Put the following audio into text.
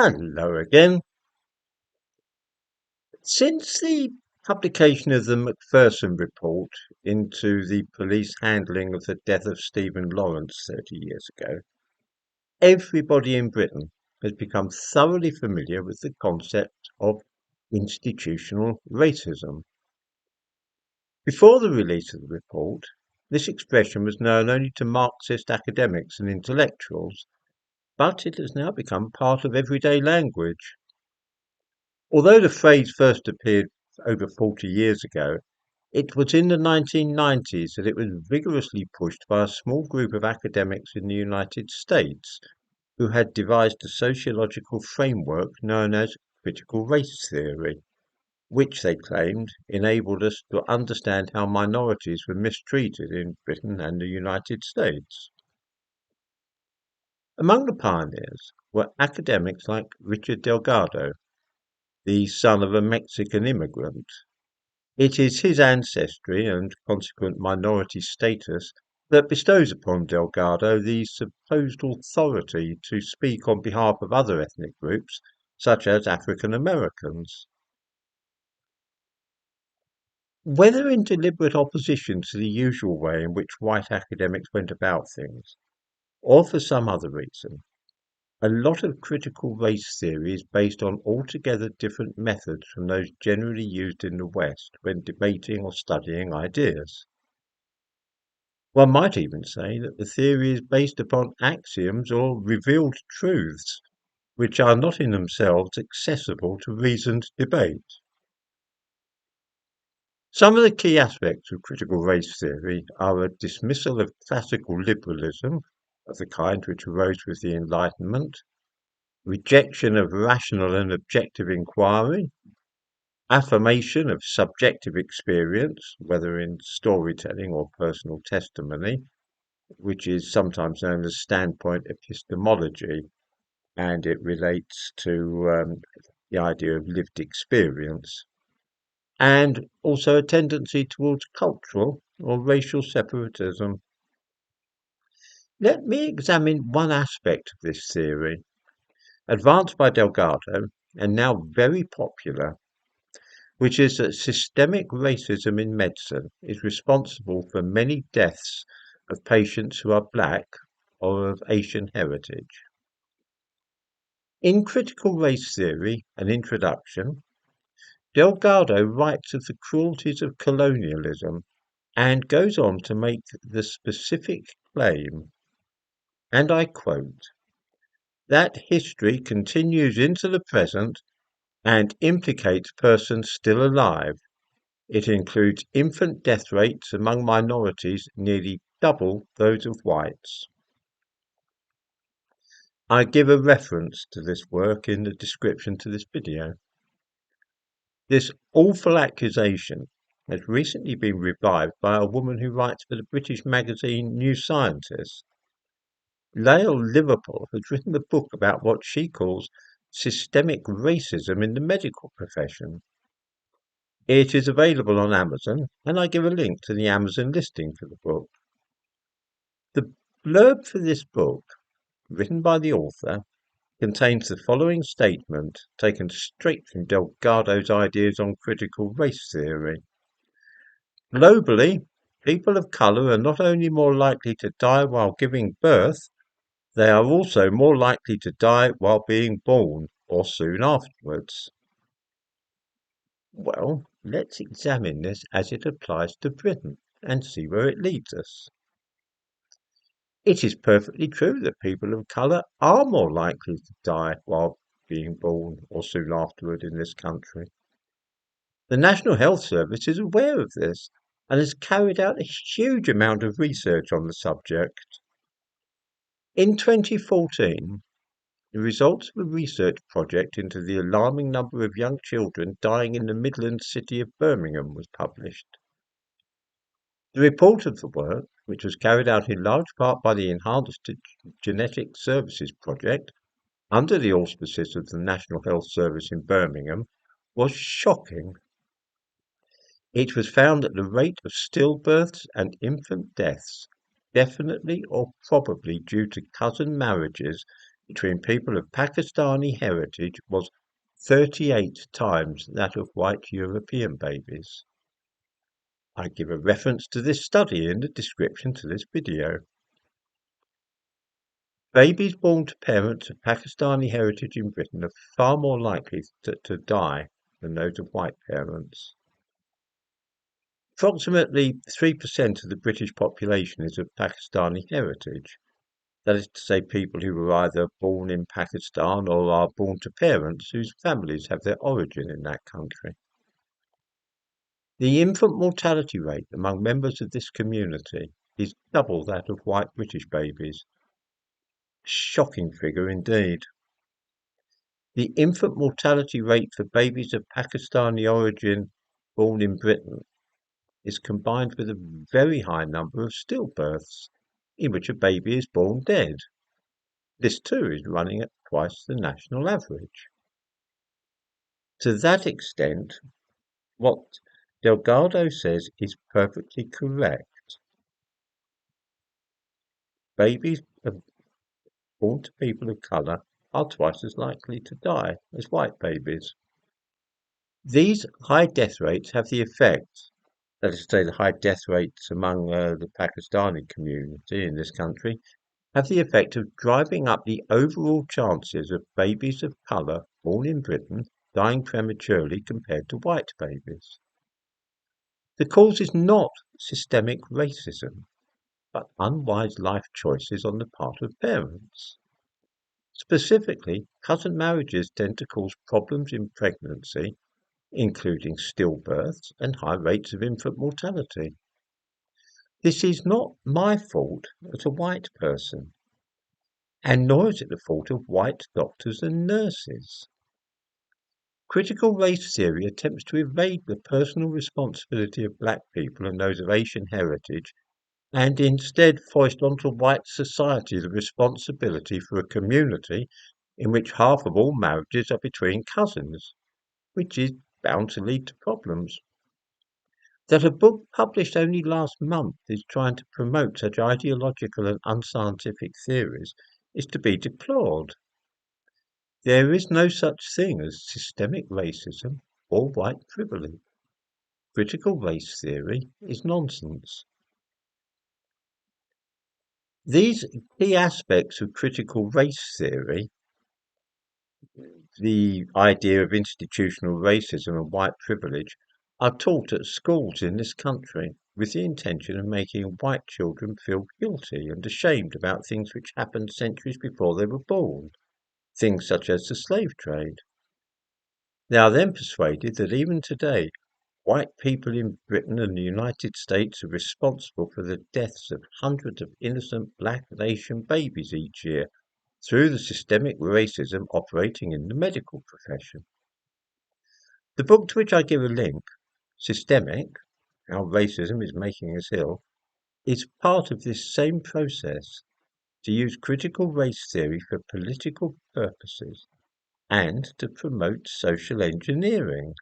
Hello again. Since the publication of the Macpherson report into the police handling of the death of Stephen Lawrence 30 years ago, everybody in Britain has become thoroughly familiar with the concept of institutional racism. Before the release of the report, this expression was known only to Marxist academics and intellectuals, but it has now become part of everyday language. Although the phrase first appeared over 40 years ago, it was in the 1990s that it was vigorously pushed by a small group of academics in the United States who had devised a sociological framework known as critical race theory, which they claimed enabled us to understand how minorities were mistreated in Britain and the United States. Among the pioneers were academics like Richard Delgado, the son of a Mexican immigrant. It is his ancestry and consequent minority status that bestows upon Delgado the supposed authority to speak on behalf of other ethnic groups, such as African Americans. Whether in deliberate opposition to the usual way in which white academics went about things, or for some other reason, a lot of critical race theory is based on altogether different methods from those generally used in the West when debating or studying ideas. One might even say that the theory is based upon axioms or revealed truths, which are not in themselves accessible to reasoned debate. Some of the key aspects of critical race theory are a dismissal of classical liberalism, of the kind which arose with the Enlightenment, rejection of rational and objective inquiry, affirmation of subjective experience, whether in storytelling or personal testimony, which is sometimes known as standpoint epistemology, and it relates to the idea of lived experience, and also a tendency towards cultural or racial separatism. Let me examine one aspect of this theory, advanced by Delgado and now very popular, which is that systemic racism in medicine is responsible for many deaths of patients who are black or of Asian heritage. In Critical Race Theory, an introduction, Delgado writes of the cruelties of colonialism and goes on to make the specific claim, and I quote, that history continues into the present and implicates persons still alive. It includes infant death rates among minorities nearly double those of whites. I give a reference to this work in the description to this video. This awful accusation has recently been revived by a woman who writes for the British magazine New Scientist. Lael Liverpool has written a book about what she calls systemic racism in the medical profession. It is available on Amazon, and I give a link to the Amazon listing for the book. The blurb for this book, written by the author, contains the following statement taken straight from Delgado's ideas on critical race theory. Globally, people of colour are not only more likely to die while giving birth, they are also more likely to die while being born or soon afterwards. Well, let's examine this as it applies to Britain and see where it leads us. It is perfectly true that people of colour are more likely to die while being born or soon afterward in this country. The National Health Service is aware of this and has carried out a huge amount of research on the subject. In 2014, the results of a research project into the alarming number of young children dying in the Midland city of Birmingham was published. The report of the work, which was carried out in large part by the Enhanced Genetic Services Project, under the auspices of the National Health Service in Birmingham, was shocking. It was found that the rate of stillbirths and infant deaths, definitely or probably due to cousin marriages, between people of Pakistani heritage was 38 times that of white European babies. I give a reference to this study in the description to this video. Babies born to parents of Pakistani heritage in Britain are far more likely to die than those of white parents. Approximately 3% of the British population is of Pakistani heritage. That is to say, people who were either born in Pakistan or are born to parents whose families have their origin in that country. The infant mortality rate among members of this community is double that of white British babies. Shocking figure indeed. The infant mortality rate for babies of Pakistani origin born in Britain is combined with a very high number of stillbirths, in which a baby is born dead. This too is running at twice the national average. To that extent, what Delgado says is perfectly correct. Babies born to people of colour are twice as likely to die as white babies. These high death rates have the effect, that is to say, the high death rates among the Pakistani community in this country, have the effect of driving up the overall chances of babies of colour born in Britain dying prematurely compared to white babies. The cause is not systemic racism, but unwise life choices on the part of parents. Specifically, cousin marriages tend to cause problems in pregnancy, including stillbirths and high rates of infant mortality. This is not my fault as a white person, and nor is it the fault of white doctors and nurses. Critical race theory attempts to evade the personal responsibility of black people and those of Asian heritage, and instead foist onto white society the responsibility for a community in which half of all marriages are between cousins, which is bound to lead to problems. That a book published only last month is trying to promote such ideological and unscientific theories is to be deplored. There is no such thing as systemic racism or white privilege. Critical race theory is nonsense. These key aspects of critical race theory, the idea of institutional racism and white privilege, are taught at schools in this country with the intention of making white children feel guilty and ashamed about things which happened centuries before they were born, things such as the slave trade. They are then persuaded that even today, white people in Britain and the United States are responsible for the deaths of hundreds of innocent black and Asian babies each year through the systemic racism operating in the medical profession. The book to which I give a link, Systemic, How Racism is Making Us Ill, is part of this same process to use critical race theory for political purposes and to promote social engineering.